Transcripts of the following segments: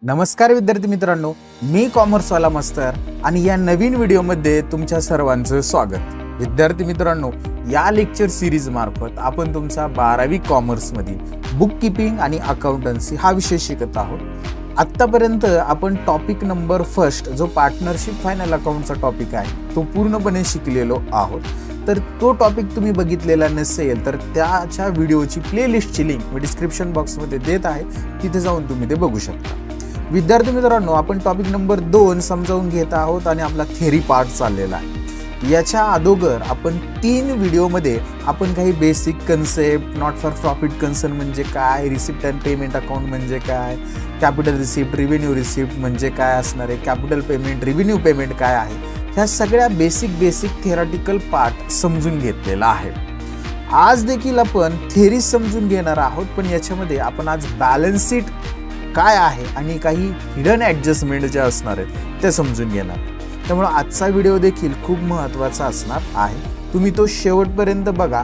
नमस्कार विद्यार्थी मित्रांनो, मी कॉमर्सवाला मास्तर आणि या नवीन व्हिडिओमध्ये तुमच्या सर्वांचं स्वागत। विद्यार्थी मित्रांनो, या लेक्चर सीरीज मार्फत आपण तुमचा 12वी कॉमर्स मधील बुक कीपिंग आणि अकाउंटन्सी हा विषय शिकत आहोत। आतापर्यंत आपण टॉपिक नंबर फर्स्ट जो पार्टनरशिप फायनल अकाउंटचा टॉपिक आहे तो पूर्णपणे शिकलेलो आहोत। तर तो टॉपिक तुम्ही बघितलेला नसेल तर त्याच्या व्हिडिओची प्लेलिस्टची लिंक मी डिस्क्रिप्शन बॉक्समध्ये देत आहे, तिथे जाऊन तुम्ही ते बघू शकता। विद्यार्थी मित्रांनो, आपण टॉपिक नंबर 2 समजावून घेत आहोत आणि आपला थेरी पार्ट चाललेला आहे। याच्या अगोदर आपण 3 व्हिडिओमध्ये आपण काही basic concept, not for profit concern म्हणजे काय, रिसिप्ट अँड पेमेंट अकाउंट म्हणजे काय, कॅपिटल रिसिप्ट, रेव्हेन्यू रिसिप्ट म्हणजे काय असणार आहे, कॅपिटल पेमेंट, रेव्हेन्यू पेमेंट काय आहे, ह्या सगळ्या बेसिक थेरॉटिकल पार्ट समजून घेतलेला आहे। आज देखील आपण थेरी समजून घेणार आहोत, पण याच्यामध्ये आपण आज बॅलन्स शीट काय आहे आणि काही हिडन ॲडजस्टमेंट जे असणार आहेत ते समजून घेणार। त्यामुळे आजचा व्हिडिओ देखील खूप महत्त्वाचा असणार आहे, तुम्ही तो शेवटपर्यंत बघा।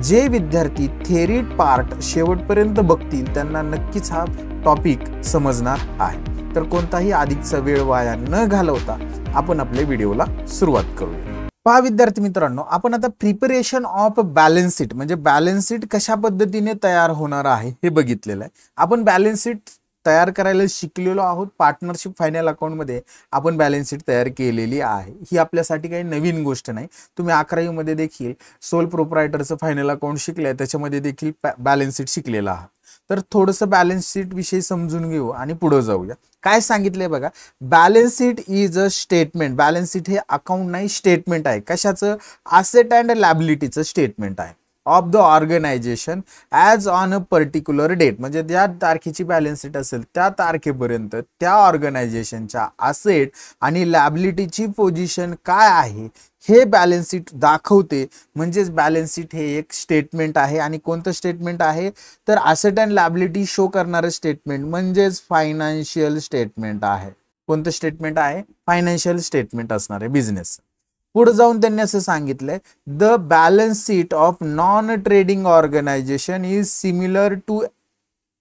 जे विद्यार्थी थेरी पार्ट शेवटपर्यंत बघतील त्यांना नक्कीच हा टॉपिक समजणार आहे। तर कोणताही अधिकचा वेळ वाया न घालवता आपण आपल्या व्हिडिओला सुरुवात करूया। पहा विद्यार्थी मित्रांनो, आपण आता प्रिपरेशन ऑफ बॅलन्स शीट म्हणजे बॅलन्स शीट कशा पद्धतीने तयार होणार आहे हे बघितलेलं आहे। आपण बॅलन्स शीट तयार करायला शिकलेलो आहोत। पार्टनरशिप फायनल अकाउंट मध्ये आपण बॅलन्स शीट तयार केलेली आहे। ही आपल्यासाठी काही नवीन गोष्ट नाही, तुम्ही 11वी मध्ये देखील सोल प्रोप्रायटरचं फायनल अकाउंट शिकले, त्याच्यामध्ये देखील बॅलन्स शीट शिकलेला आहात। तर थोडंसं बॅलन्स शीट विषयी समजून घेऊ आणि पुढे जाऊया। काय सांगितलंय बघा, balance sheet is a statement. Balance sheet हे अकाउंट नाही, स्टेटमेंट आहे। कशाचं? ॲसेट अँड लायबिलिटीचं स्टेटमेंट आहे of the organisation as on a particular date. म्हणजे ज्या तारखेची बॅलन्स शीट असेल त्या तारखेपर्यंत त्या ऑर्गनायझेशनच्या ॲसेट आणि लायबिलिटीची पोझिशन काय आहे हे बॅलन्स शीट दाखवते। म्हणजेच बॅलन्स शीट हे एक स्टेटमेंट आहे। आणि कोणतं स्टेटमेंट आहे तर ॲसेट अँड लायबिलिटी शो करणारं स्टेटमेंट म्हणजेच फायनान्शियल स्टेटमेंट आहे। कोणतं स्टेटमेंट आहे? फायनान्शियल स्टेटमेंट असणार आहे बिझनेस। पुढे जाऊन त्यांनी असं सांगितलंय, the balance sheet of non trading organisation is similar to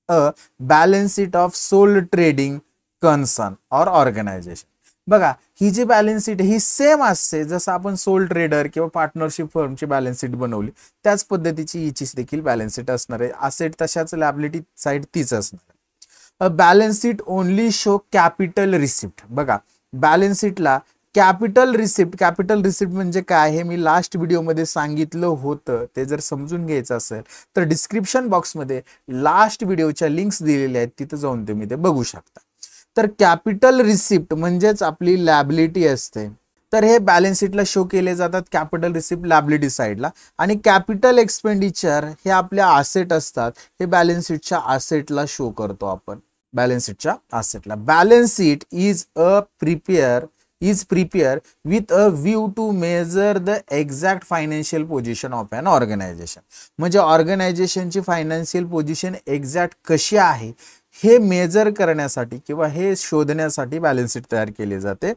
a balance sheet of sole trading concern or organisation. बघा, ही जी बॅलन्स शीट ही सेम असते जसं आपण सोल ट्रेडर किंवा पार्टनरशिप फर्मची बॅलन्स शीट बनवली त्याच पद्धतीची हिची देखील बॅलन्स शीट असणार आहे। असेट तशाच, लायबिलिटी साइड तीच असणार आहे। अ balance sheet only show capital receipt. बघा, बॅलन्स शीटला कॅपिटल रिसिप्ट म्हणजे काय हे मी लास्ट व्हिडिओमध्ये सांगितलं होतं। ते जर समजून घ्यायचं असेल तर डिस्क्रिप्शन बॉक्समध्ये लास्ट व्हिडिओच्या लिंक्स दिलेल्या आहेत, तिथे जाऊन तुम्ही ते बघू शकता। तर कॅपिटल रिसिप्ट म्हणजेच आपली लायबिलिटी असते, तर हे बॅलन्स शीटला शो केले जातात कॅपिटल रिसिप्ट लायबिलिटी साइडला। आणि कॅपिटल एक्सपेंडिचर हे आपल्या ॲसेट असतात, हे बॅलन्स शीटच्या ॲसेटला शो करतो आपण। बॅलन्स शीटच्या ॲसेटला balance sheet is prepared with a view to measure the exact financial position of an organization। म्हणजे ऑर्गनायझेशनची फायनान्शियल पोझिशन एक्झॅक्ट कशी आहे हे मेजर करण्यासाठी किंवा हे शोधण्यासाठी बॅलन्स शीट तयार केली जाते।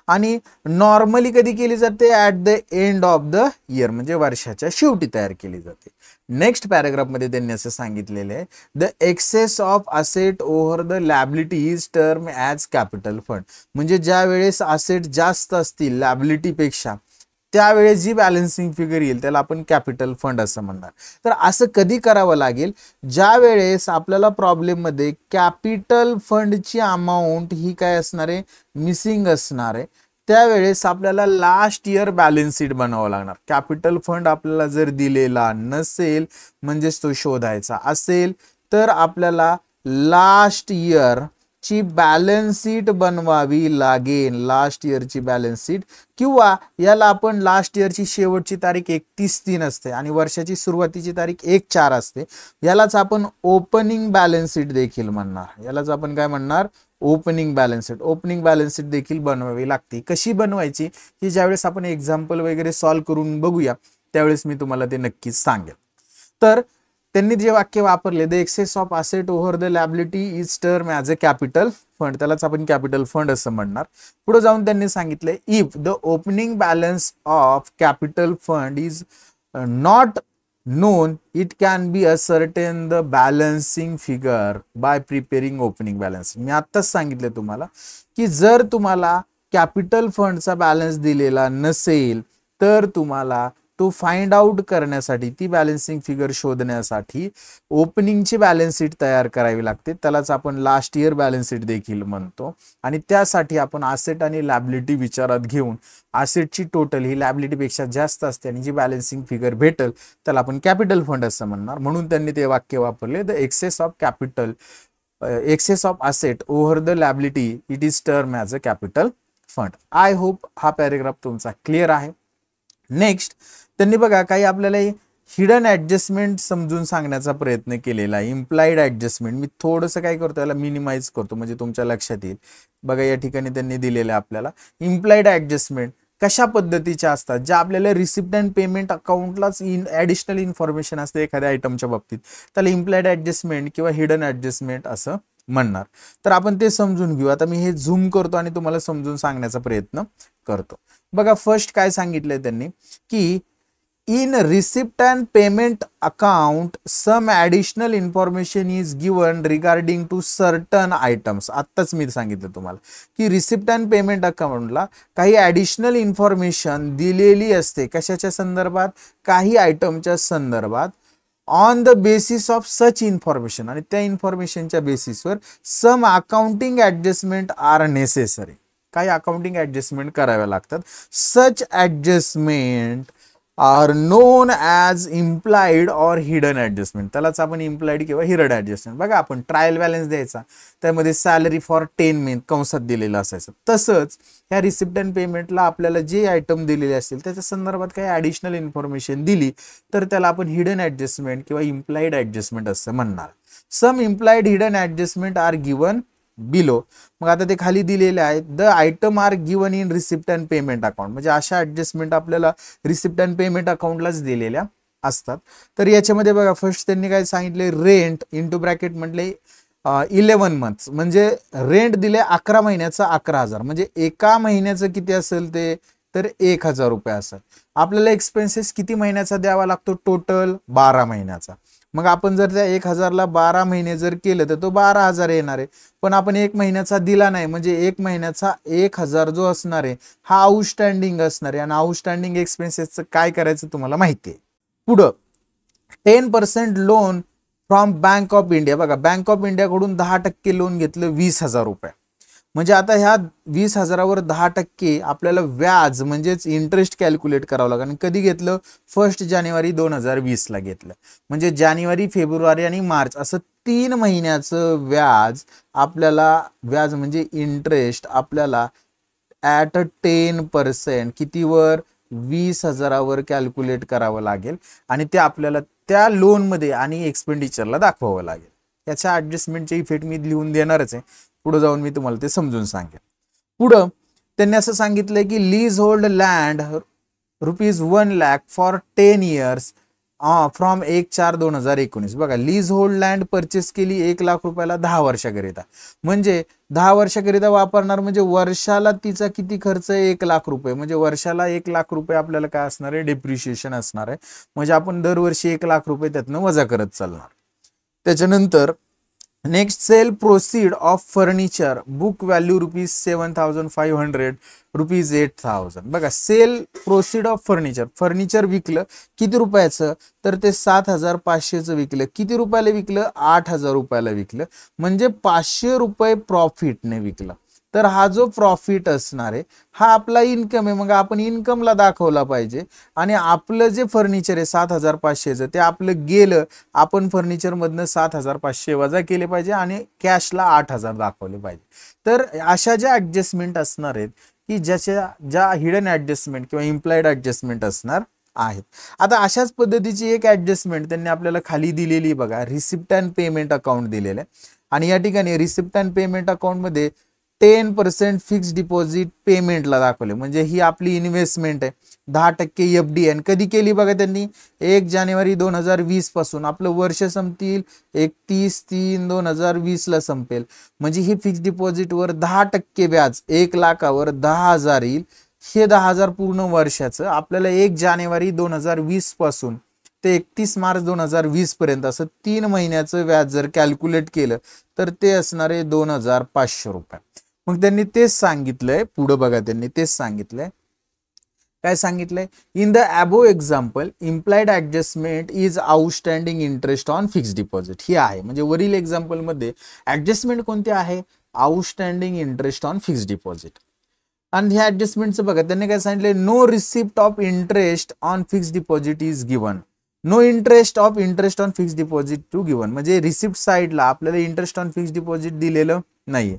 आणि नॉर्मली कधी केली जाते? At the end of the year, म्हणजे वर्षाच्या शेवटी तयार केली जाते। नेक्स्ट पॅराग्राफ मध्ये त्यांनी असं सांगितलेलं आहे, the excess of asset over the liability is term as capital fund. म्हणजे ज्या वेळेस असेट जास्त असतील लायबिलिटी पेक्षा त्यावेळेस जी बॅलन्सिंग फिगर येईल त्याला आपण कॅपिटल फंड असं म्हणणार। तर असं कधी करावं लागेल? ज्या वेळेस आपल्याला प्रॉब्लेम मध्ये कॅपिटल फंडची अमाऊंट ही काय असणार आहे? मिसिंग असणार आहे। त्यावेळेस आपल्याला लास्ट इयर बॅलन्स शीट बनवावं लागणार। कॅपिटल फंड आपल्याला जर दिलेला नसेल म्हणजेच तो शोधायचा असेल तर आपल्याला लास्ट इयर ची बॅलन्स शीट बनवावी लागेल। लास्ट इयरची बॅलन्स शीट, किंवा याला आपण लास्ट इयरची शेवटची तारीख 31/3 असते आणि वर्षाची सुरुवातीची तारीख 1/4 असते। यालाच आपण ओपनिंग बॅलन्स शीट देखील म्हणणार। यालाच आपण काय म्हणणार? Opening balance sheet. Opening balance sheet देखील बनवावी लागते। कशी बनवायची ही ज्यावेळेस आपण एक्झाम्पल वगैरे सॉल्व्ह करून बघूया त्यावेळेस मी तुम्हाला ते नक्कीच सांगेल। तर त्यांनी जे वाक्य वापरले, the excess of asset over the liability is term as a capital fund, त्यालाच आपण कॅपिटल फंड असं म्हणणार। पुढे जाऊन त्यांनी सांगितलं, if the opening balance of capital fund is not known, it can be ascertain the balancing figure by preparing opening balance. मी आत्ताच सांगितले तुम्हाला की जर तुम्हाला कॅपिटल फंडचा बॅलन्स दिलेला नसेल तर तुम्हाला तो फाइंड आउट करण्यासाठी, ती बॅलन्सिंग फिगर शोधण्यासाठी ओपनिंगची बॅलन्स शीट तयार करावी लागते. त्यालाच आपण लास्ट इयर बॅलन्स शीट देखील म्हणतो. आणि त्यासाठी आपण असेट आणि लॅबिलिटी विचारात घेऊन असेटची टोटल ही लॅबिलिटीपेक्षा जास्त असते आणि जी बॅलन्सिंग फिगर भेटल त्याला आपण कॅपिटल फंड असं म्हणणार. म्हणून त्यांनी ते वाक्य वापरले, the excess of capital excess of asset over the liability it is term as a capital fund. I hope हा पॅरेग्राफ तुमचा क्लिअर आहे. नेक्स्ट त्यांनी बघा काही आपल्याला हिडन ऍडजस्टमेंट समजून सांगण्याचा प्रयत्न केलेला आहे. इम्प्लाइड ऍडजस्टमेंट मी थोडंसं काय करतो, याला मिनिमाइज करतो म्हणजे तुमच्या लक्षात येईल. बघा या ठिकाणी त्यांनी दिलेलं आपल्याला इम्प्लाइड ऍडजस्टमेंट कशा पद्धतीच्या असतात, ज्या आपल्याला रिसिप्ट अँड पेमेंट अकाउंटलाच ऍडिशनल इन्फॉर्मेशन असते एखाद्या आयटमच्या बाबतीत, त्याला इम्प्लाइड ऍडजस्टमेंट किंवा हिडन ऍडजस्टमेंट असं म्हणणार. तर आपण ते समजून घेऊ. आता मी हे झूम करतो आणि तुम्हाला समजून सांगण्याचा प्रयत्न करतो. बघा फर्स्ट काय सांगितलंय त्यांनी की in receipt and payment account some additional information is given regarding to certain items. आत्ताच मी सांगितलं तुम्हाला की रिसिप्ट अँड पेमेंट अकाउंटला काही ॲडिशनल इन्फॉर्मेशन दिलेली असते. कशाच्या संदर्भात? काही आयटमच्या संदर्भात. On the basis of such information, आणि त्या इन्फॉर्मेशनच्या बेसिसवर some accounting adjustment are necessary. काही अकाउंटिंग ऍडजस्टमेंट कराव्या लागतात. Such adjustment are known as implied or hidden adjustment. त्यालाच आपण इम्प्लाइड किंवा हिडन ऍडजस्टमेंट. बघा आपण ट्रायल बॅलन्स द्यायचा, त्यामध्ये सॅलरी फॉर 10 मंथ कंसात दिलेलं असायचं. तसंच ह्या रिसिप्ट अँड पेमेंटला आपल्याला जे आयटम दिलेले असतील त्याच्या संदर्भात काही ॲडिशनल इन्फॉर्मेशन दिली तर त्याला आपण हिडन ऍडजस्टमेंट किंवा इम्प्लाइड ऍडजस्टमेंट असं म्हणणार. Some implied hidden adjustment are given below. मग आता ते खाली दिलेले आहेत. The item are given in receipt and payment account. म्हणजे अशा ऍडजस्टमेंट आपल्याला रिसिप्ट अँड पेमेंट अकाउंटलाच दिलेल्या असतात. तर याच्यामध्ये बघा फर्स्ट त्यांनी काय सांगितले, रेंट इंटू ब्रॅकेट म्हटले 11 मंथ्स, म्हणजे रेंट दिले 11 महिन्याचं 11,000. म्हणजे एका महिन्याचं किती असेल ते तर 1,000 रुपये असेल. आपल्याला एक्सपेन्सेस किती महिन्याचा द्यावा लागतो? टोटल 12 महिन्याचा. मग आपण जर त्या 1,000ला 12 महिने जर केलं तर तो 12,000 येणार आहे. पण आपण 1 महिन्याचा दिला नाही, म्हणजे 1 महिन्याचा 1,000 जो असणार आहे हा आउटस्टँडिंग असणार आहे. आणि आउटस्टँडिंग एक्सपेन्सेसचं काय करायचं तुम्हाला माहिती आहे. पुढं 10% loan from bank of India. बघा बँक ऑफ इंडियाकडून 10% लोन घेतलं 20,000 रुपये. म्हणजे आता ह्या 20,000वर 10% आपल्याला व्याज म्हणजेच इंटरेस्ट कॅल्क्युलेट करावं लागेल. आणि कधी घेतलं? 1 जानेवारी 2020ला घेतलं. म्हणजे जानेवारी, फेब्रुवारी आणि मार्च असं 3 महिन्याचं व्याज आपल्याला, व्याज म्हणजे इंटरेस्ट आपल्याला ॲट 10% कितीवर? 20,000वर कॅल्क्युलेट करावं लागेल. आणि ते आपल्याला त्या लोनमध्ये आणि एक्सपेंडिचरला दाखवावं लागेल. याच्या ऍडजस्टमेंटचे इफेक्ट मी लिहून देणारच आहे. पुढे जाऊन मी तुम्हाला ते समजून सांगेन. पुढं त्यांनी असं सांगितलंय की lease hold land ₹1 lakh for 10 years from 1/4/2019. बघा लीज होल्ड लँड परचेस केली 1 लाख रुपयाला 10 वर्षाकरिता. म्हणजे 10 वर्षाकरिता वापरणार, म्हणजे वर्षाला तिचा किती खर्च आहे? 1 लाख रुपये. म्हणजे वर्षाला 1 लाख रुपये आपल्याला काय असणार आहे? डेप्रिशिएशन असणार आहे. म्हणजे आपण दरवर्षी 1 लाख रुपये त्यातनं वजा करत चालणार. त्याच्यानंतर next sale proceed of furniture book value ₹7,500 ₹8,000. बघा sale proceed of furniture, furniture विकलं किती रुपयाचं? तर ते 7,500चं विकलं. किती रुपयाला विकलं? 8,000 रुपयाला विकलं. म्हणजे 500 रुपये प्रॉफिटने विकलं. तर हा जो प्रॉफिट असणार आहे हा आपला इन्कम आहे. मग आपण इन्कमला दाखवला पाहिजे. आणि आपलं जे फर्निचर आहे 7,500चं ते आपलं गेलं, आपण फर्निचरमधनं 7,500 वजा केले पाहिजे आणि कॅशला 8,000 दाखवले पाहिजे. तर अशा ज्या ऍडजस्टमेंट असणार आहेत की ज्या हिडन ऍडजस्टमेंट किंवा इम्प्लाइड ऍडजस्टमेंट असणार आहेत. आता अशाच पद्धतीची एक ऍडजस्टमेंट त्यांनी आपल्याला खाली दिलेली बघा, रिसिप्ट अँड पेमेंट अकाउंट दिलेलं आहे. आणि या ठिकाणी रिसिप्ट अँड पेमेंट अकाउंटमध्ये 10% फिक्स डिपॉझिट पेमेंटला दाखवले. म्हणजे ही आपली इन्व्हेस्टमेंट आहे. 10% FD आहे. कधी केली बघा त्यांनी? 1 जानेवारी 2020 पासून. आपलं वर्ष संपतील 31/3/2020ला संपेल. म्हणजे ही फिक्स डिपॉझिटवर 10% व्याज 1 लाखावर 10,000 येईल. हे 10,000 पूर्ण वर्षाचं आपल्याला 1 जानेवारी 2020 पासून ते 31 मार्च 2020 पर्यंत असं 3 महिन्याचं व्याज जर कॅल्क्युलेट केलं तर ते असणार आहे 2500 रुपये. मग त्यांनी तेच सांगितलंय पुढे बघा, त्यांनी तेच सांगितलंय. काय सांगितलंय? In the above example implied adjustment is outstanding interest on fixed deposit. ही आहे म्हणजे वरील एक्झाम्पल मध्ये ऍडजस्टमेंट कोणती आहे? Outstanding interest on fixed deposit. आणि ह्या ऍडजस्टमेंटचं बघा त्यांनी काय सांगितलं, no receipt of interest on fixed deposit is given. No interest on fixed deposit to given, म्हणजे रिसिप्ट साइडला आपल्याला इंटरेस्ट ऑन फिक्स्ड डिपॉझिट दिलेलं नाहीये.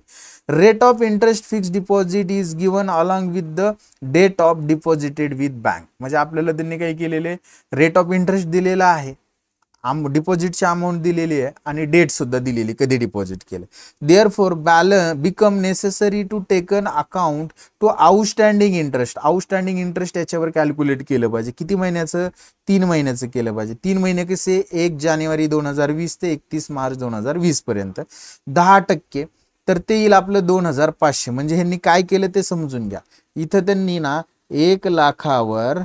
Rate of interest fixed deposit is given along with the date of deposited with bank. म्हणजे आपल्याला त्यांनी काय केलेले, रेट ऑफ इंटरेस्ट दिलेला आहे, डिपॉझिटची अमाऊंट दिलेली आहे आणि डेट सुद्धा दिलेली कधी डिपॉझिट केलं. Therefore balance become necessary to taken account to outstanding interest. Outstanding interest याच्यावर कॅल्क्युलेट केलं पाहिजे. किती महिन्याचं? 3 महिन्याचं केलं पाहिजे. 3 महिने कसे? 1 जानेवारी 2020 ते 31 मार्च 2020 पर्यंत 10%, तर ते येईल आपलं 2500. म्हणजे ह्यांनी काय केलं ते समजून घ्या. इथं त्यांनी ना 1 लाखावर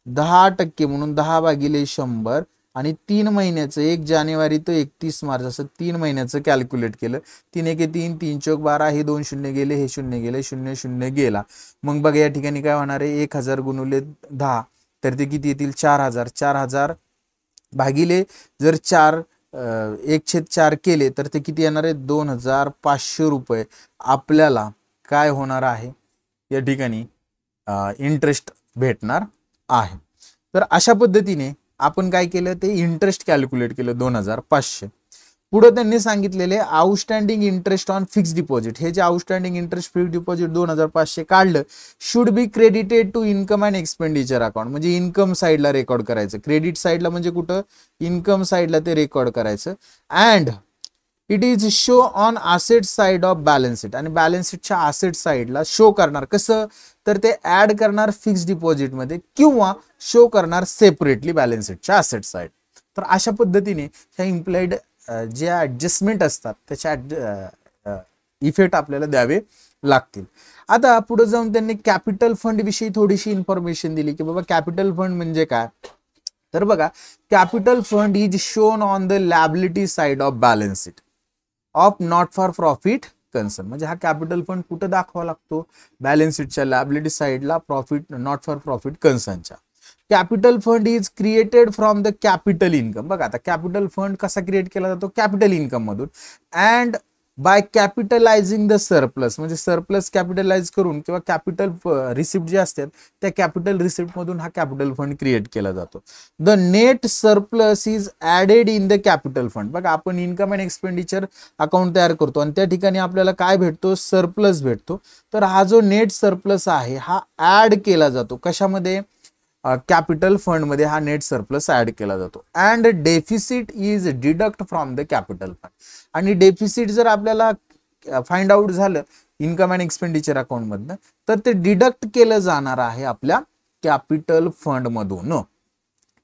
10% म्हणून 10/100 आणि 3 महिन्याचं 1 जानेवारी ते 31 मार्च असं 3 महिन्याचं कॅल्क्युलेट केलं. 3 1 3 3 चौक 12, हे 2 शून्य गेले, हे शून्य गेले, 0 0 गेला. मग बघा या ठिकाणी काय होणार आहे, 1000 गुणिले 10 तर ते किती येतील? 4000. 4000 भागिले जर 1/4 केले तर ते किती येणार आहे? 2500 रुपये आपल्याला काय होणार आहे या ठिकाणी इंटरेस्ट भेटणार आहे. तर अशा पद्धतीने आपण काय केलं, ते इंटरेस्ट कॅल्क्युलेट केलं 2500. पुढे त्यांनी सांगितलेले outstanding interest on fixed deposit, हे जे आउटस्टँडिंग इंटरेस्ट फिक्स्ड डिपॉझिट 2500 काढलं, should be credited to income and expenditure account. म्हणजे इन्कम साइडला रेकॉर्ड करायचं. क्रेडिट साइडला म्हणजे कुठं? इन्कम साइडला ते रेकॉर्ड करायचं. And it is show on asset side of balance sheet. आणि बॅलन्स शीटच्या असेट साइडला शो करणार कसं? तर ते ऍड करणार फिक्स्ड डिपॉझिट मध्ये किंवा शो करणार सेपरेटली बॅलन्स शीटच्या असेट साइड. तर अशा पद्धतीने ह्या इम्प्लॉइड जे ऍडजस्टमेंट असतात त्याच्या इफेक्ट आपल्याला द्यावे लागतील. आता पुढे जाऊन त्यांनी कॅपिटल फंड विषयी थोडीशी इन्फॉर्मेशन दिली की बाबा कॅपिटल फंड म्हणजे काय. तर बघा, capital fund is shown on the liability side of balance sheet of not for profit concern. म्हणजे हा कॅपिटल फंड कुठं दाखवा लागतो? बॅलन्स शीटच्या लायबिलिटी साइडला, प्रॉफिट नॉट फॉर प्रॉफिट कन्सर्नच्या. Capital fund is created from the capital income. बघा आता कॅपिटल फंड कसा क्रिएट केला जातो? कॅपिटल इन्कम मधून. And by capitalising the surplus, म्हणजे सरप्लस कॅपिटलाइज करून किंवा कॅपिटल रिसिप्ट जे असतात त्या कॅपिटल रिसिप्ट मधून हा कॅपिटल फंड क्रिएट केला जातो. The net surplus is added in the capital fund. बघा आपण इन्कम अँड एक्सपेंडिचर अकाउंट तयार करतो आणि त्या ठिकाणी आपल्याला काय भेटतो? सरप्लस भेटतो. तर हा जो नेट सरप्लस आहे हा ऍड केला जातो. कशामध्ये? कॅपिटल फंड मध्ये हा नेट सरप्लस ऍड केला जातो. And deficit is deduct from the capital fund. आणि डेफिसिट जर आपल्याला फाइंड आउट झालं इन्कम अँड एक्सपेंडिचर अकाउंट मधनं तर ते डिडक्ट केलं जाणार आहे आपल्या कॅपिटल फंड मधून.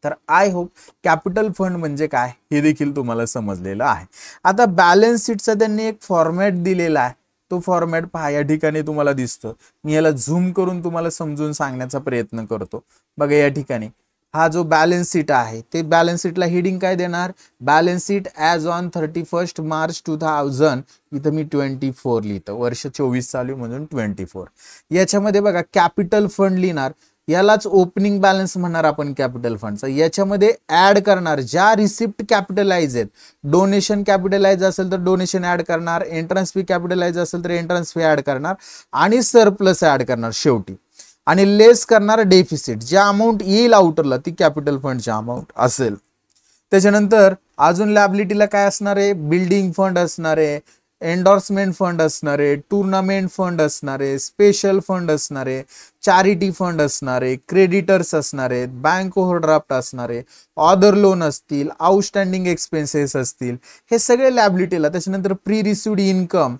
तर आय होप कॅपिटल फंड म्हणजे काय हे देखील तुम्हाला समजलेलं आहे. आता बॅलन्स शीटचा त्यांनी एक फॉर्मॅट दिलेला आहे. तो फॉर्मॅट पहा, या ठिकाणी तुम्हाला दिसतं. मी याला झूम करून तुम्हाला समजून सांगण्याचा प्रयत्न करतो. बघा या ठिकाणी हा जो बॅलन्स शीट आहे ते बॅलन्स शीटला हेडिंग काय देणार? Balance sheet as on 31 March 2000. इथं मी 24 लिहितो, वर्ष 24 चालू म्हणून 24. याच्यामध्ये बघा कॅपिटल फंड लिहिणार, यालाच ओपनिंग बॅलन्स म्हणणार आपण कॅपिटल फंडचा. याच्यामध्ये ऍड करणार ज्या रिसिप्ट कॅपिटलाइज आहेत. डोनेशन कॅपिटलाइज असेल तर डोनेशन ऍड करणार, एंट्रन्स फी कॅपिटलाइज असेल तर एंट्रन्स फी ऍड करणार आणि सरप्लस ऍड करणार शेवटी. आणि लेस करणार डेफिसिट. ज्या अमाऊंट येईल आउटरला ती कॅपिटल फंडची अमाऊंट असेल. त्याच्यानंतर अजून लायबिलिटीला काय असणार आहे? बिल्डिंग फंड असणार आहे, एंडोर्समेंट फंड असणार आहे, टुर्नामेंट फंड असणार आहे, स्पेशल फंड असणार आहे, चॅरिटी फंड असणार आहे, क्रेडिटर्स असणार आहेत, बँक ओव्हरड्राफ्ट असणार आहे, ऑदर लोन असतील, आउटस्टँडिंग एक्सपेन्सेस असतील, हे सगळे लायबिलिटीला. त्याच्यानंतर प्री रिसिव्ड इन्कम,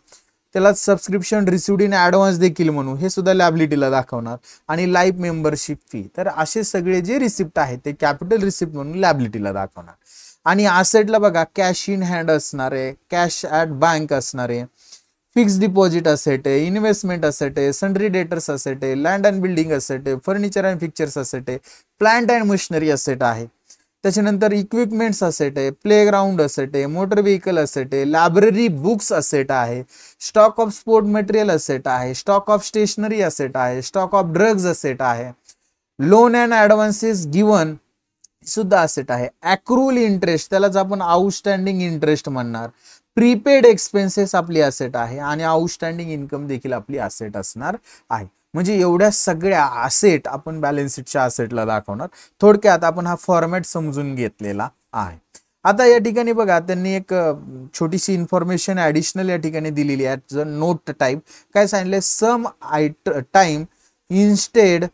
त्याला सबस्क्रिप्शन रिसिव्ड इन ऍडव्हान्स देखील म्हणू, हे सुद्धा लायबिलिटीला दाखवणार. आणि लाईफ मेंबरशिप फी. तर असे सगळे जे रिसिप्ट आहेत ते कॅपिटल रिसिप्ट म्हणून लायबिलिटीला दाखवणार. आणि असेटला बघा कॅश इन हँड असणार आहे, कॅश ॲट बँक असणार आहे, फिक्स डिपॉझिट असेट आहे, इन्व्हेस्टमेंट असेट आहे, सन्ड्री डेटर्स असेट आहे, लँड अँड बिल्डिंग असेट आहे, फर्निचर अँड फिक्चर्स असेट आहे, प्लांट अँड मशिनरी असेट आहे. त्याच्यानंतर इक्विपमेंट्स असेट आहे, प्लेग्राऊंड असेट आहे, मोटर व्हेकल असेट आहे, लायब्ररी बुक्स असेट आहे, stock of sport material asset आहे, स्टॉक ऑफ स्टेशनरी असेट आहे, स्टॉक ऑफ ड्रग्ज असेट आहे, लोन अँड ऍडव्हान्सेस गिवन सुद्धा असेट आहे, अक्रूल इंटरेस्ट त्यालाच आपण आउटस्टँडिंग इंटरेस्ट म्हणणार, प्रीपेड एक्सपेन्सेस आपली असेट आहे आणि आउटस्टँडिंग इन्कम देखील आपली असेट असणार आहे. म्हणजे एवढ्या सगळ्या असेट आपण बॅलन्स शीटच्या असेटला दाखवणार. थोडक्यात आपण हा फॉर्मॅट समजून घेतलेला आहे. आता या ठिकाणी बघा त्यांनी एक छोटीशी इन्फॉर्मेशन ऍडिशनल या ठिकाणी दिलेली आहे. नोट टाईप काय सांगितलंय, some time instead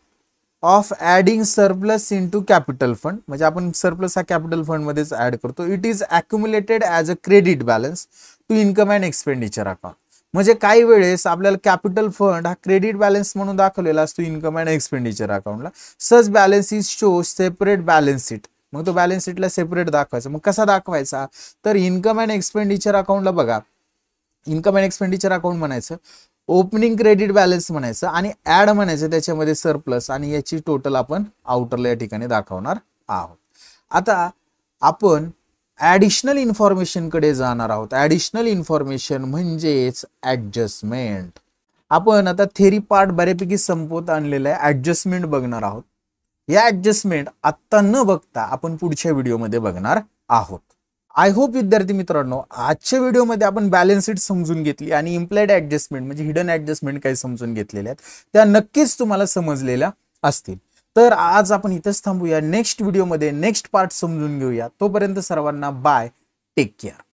of adding surplus into capital fund, म्हणजे आपण सरप्लस हा कॅपिटल फंड मध्येच ऍड करतो. It is accumulated as a credit balance to income and expenditure account. म्हणजे काही वेळेस आपल्याला कॅपिटल फंड हा क्रेडिट बॅलन्स म्हणून दाखवलेला असतो इन्कम अँड एक्सपेंडिचर अकाउंटला. Such balance is show separate balance sheet. मग तो बॅलन्स शीटला सेपरेट दाखवायचा. मग कसा दाखवायचा, तर इन्कम अँड एक्सपेंडिचर अकाउंटला बघा, इन्कम अँड एक्सपेंडिचर अकाउंट म्हणायचं, ओपनिंग क्रेडिट बॅलन्स म्हणायचं आणि ऍड म्हणायचं त्याच्यामध्ये सरप्लस, आणि याची टोटल आपण आउटरला या ठिकाणी दाखवणार आहोत. आता आपण ऍडिशनल इन्फॉर्मेशन कडे जाणार आहोत. ऍडिशनल इन्फॉर्मेशन म्हणजेच ऍडजस्टमेंट. आपण आता थेरी पार्ट बऱ्यापैकी संपवत आणलेला आहे. ऍडजस्टमेंट बघणार आहोत. या ऍडजस्टमेंट आता न बघता आपण पुढच्या व्हिडिओमध्ये बघणार आहोत. आय होप विद्यार्थी मित्रांनो, आजच्या व्हिडिओमध्ये आपण बॅलन्स शीट समजून घेतली आणि इम्प्लाइड ऍडजस्टमेंट म्हणजे हिडन ऍडजस्टमेंट काही समजून घेतलेल्या आहेत, त्या नक्कीच तुम्हाला समजलेल्या असतील. तर आज आपण इथंच थांबूया. नेक्स्ट व्हिडिओमध्ये नेक्स्ट पार्ट समजून घेऊया. तोपर्यंत सर्वांना बाय, टेक केअर.